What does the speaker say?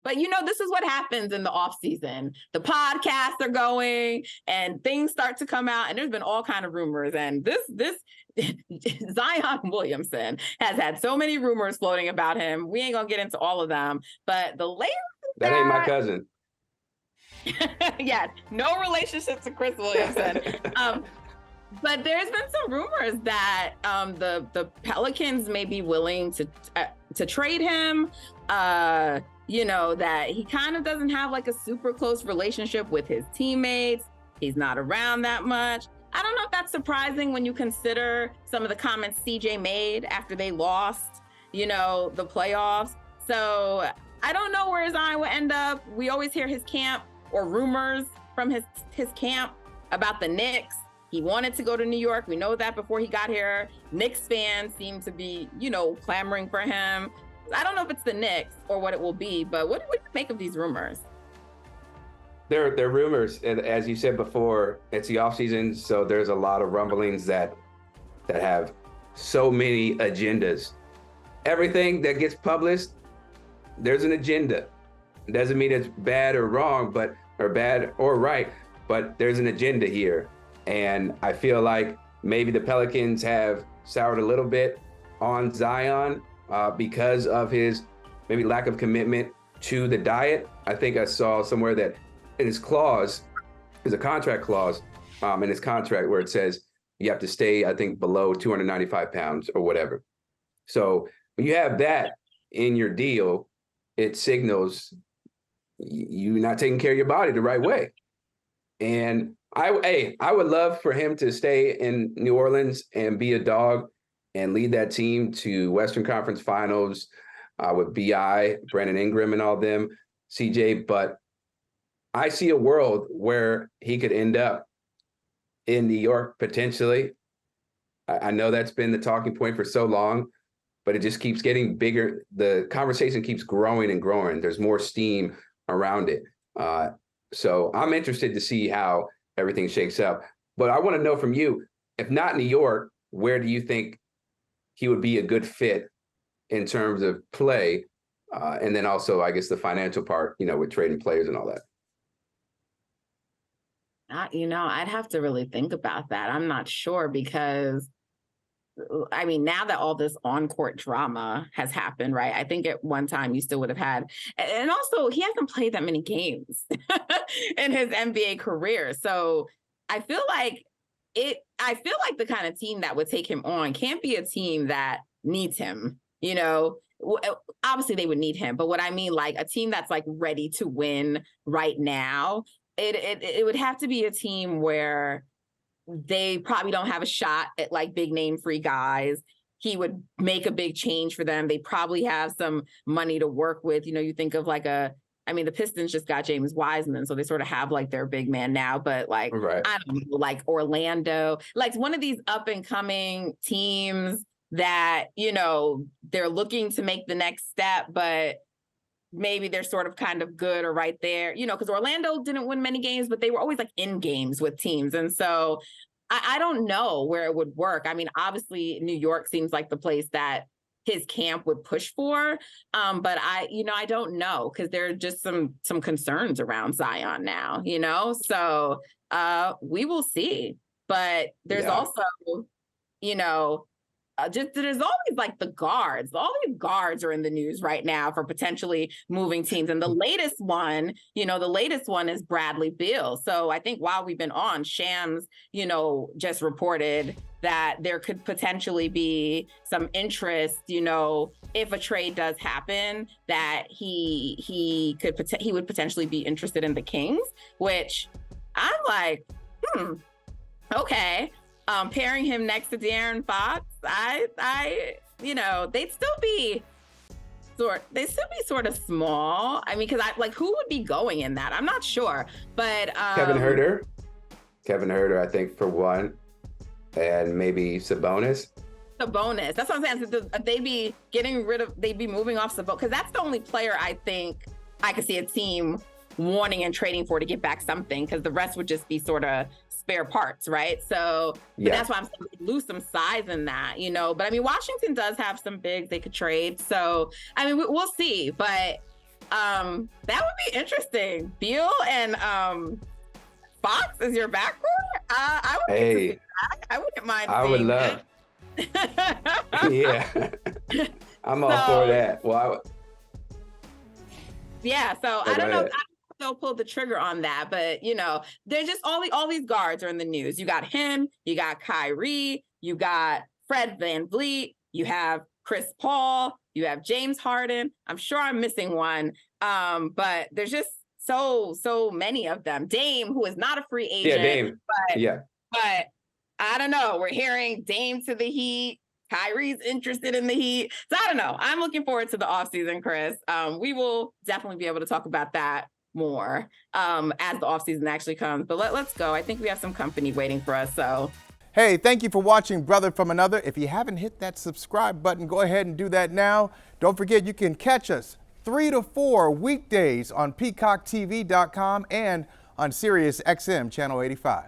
But this is what happens in the offseason. The podcasts are going and things start to come out, and there's been all kind of rumors. And this Zion Williamson has had so many rumors floating about him. We ain't gonna get into all of them, but the latest that ain't my cousin. Yeah, no relationship to Chris Williamson. But there's been some rumors that the Pelicans may be willing to trade him. That he kind of doesn't have like a super close relationship with his teammates. He's not around that much. I don't know if that's surprising when you consider some of the comments CJ made after they lost, the playoffs. So I don't know where Zion will end up. We always hear his camp or rumors from his camp about the Knicks. He wanted to go to New York. We know that before he got here. Knicks fans seem to be, clamoring for him. I don't know if it's the Knicks or what it will be, but what do you make of these rumors? They're rumors. And as you said before, it's the offseason, so there's a lot of rumblings that have so many agendas. Everything that gets published, there's an agenda. It doesn't mean it's bad or wrong, or bad or right, but there's an agenda here. And I feel like maybe the Pelicans have soured a little bit on Zion because of his maybe lack of commitment to the diet. I think I saw somewhere that in his clause, there's a contract clause in his contract where it says you have to stay, I think, below 295 pounds or whatever. So when you have that in your deal, it signals you're not taking care of your body the right way. And I would love for him to stay in New Orleans and be a dog and lead that team to Western Conference Finals with BI, Brandon Ingram and all them, CJ. But I see a world where he could end up in New York potentially. I know that's been the talking point for so long, but it just keeps getting bigger. The conversation keeps growing and growing. There's more steam around it. So I'm interested to see how everything shakes up. But I want to know from you, if not New York, where do you think he would be a good fit in terms of play? And then also, I guess, the financial part, with trading players and all that. I'd have to really think about that. I'm not sure because, now that all this on-court drama has happened, right? I think at one time you still would have had, and also he hasn't played that many games in his NBA career. So I feel like the kind of team that would take him on can't be a team that needs him, obviously they would need him. But what I mean, like a team that's like ready to win right now, it would have to be a team where they probably don't have a shot at like big name free guys. He would make a big change for them. They probably have some money to work with. You think of like the Pistons just got James Wiseman, so they sort of have like their big man now, but like, right. I don't know, like Orlando, like one of these up and coming teams that, they're looking to make the next step, but maybe they're sort of kind of good or right there, because Orlando didn't win many games, but they were always like in games with teams. And so I don't know where it would work. Obviously New York seems like the place that his camp would push for. But I don't know because there are just some concerns around Zion now, so we will see. But there's also, there's always like the guards. All these guards are in the news right now for potentially moving teams. And the latest one is Bradley Beal. So I think while we've been on, Shams, just reported that there could potentially be some interest, if a trade does happen, that he would potentially be interested in the Kings, which I'm like, okay. Pairing him next to De'Aaron Fox, they'd still be sort of small. Because who would be going in that? I'm not sure, but Kevin Huerter, I think for one, and maybe Sabonis. That's what I'm saying. They'd be moving off Sabonis because that's the only player I think I could see a team wanting and trading for to get back something, because the rest would just be sort of spare parts, right? So that's why I'm saying lose some size in that, But Washington does have some bigs they could trade. So we'll see. But That would be interesting. Beal and Fox is your backcourt. I would like to see that. I wouldn't mind. I would love. Yeah, I'm all for that. Well, yeah. So I don't know. I don't know if they'll pull the trigger on that, but you know, there's just all these guards are in the news. You got him. You got Kyrie. You got Fred VanVleet. You have Chris Paul. You have James Harden. I'm sure I'm missing one. But there's just so many of them. Dame, who is not a free agent. Yeah, Dame. But I don't know. We're hearing Dame to the Heat. Kyrie's interested in the Heat. So I don't know. I'm looking forward to the offseason, Chris. We will definitely be able to talk about that more as the offseason actually comes. But let's go. I think we have some company waiting for us. So. Hey, thank you for watching Brother from Another. If you haven't hit that subscribe button, go ahead and do that now. Don't forget, you can catch us 3 to 4 weekdays on PeacockTV.com and on Sirius XM Channel 85.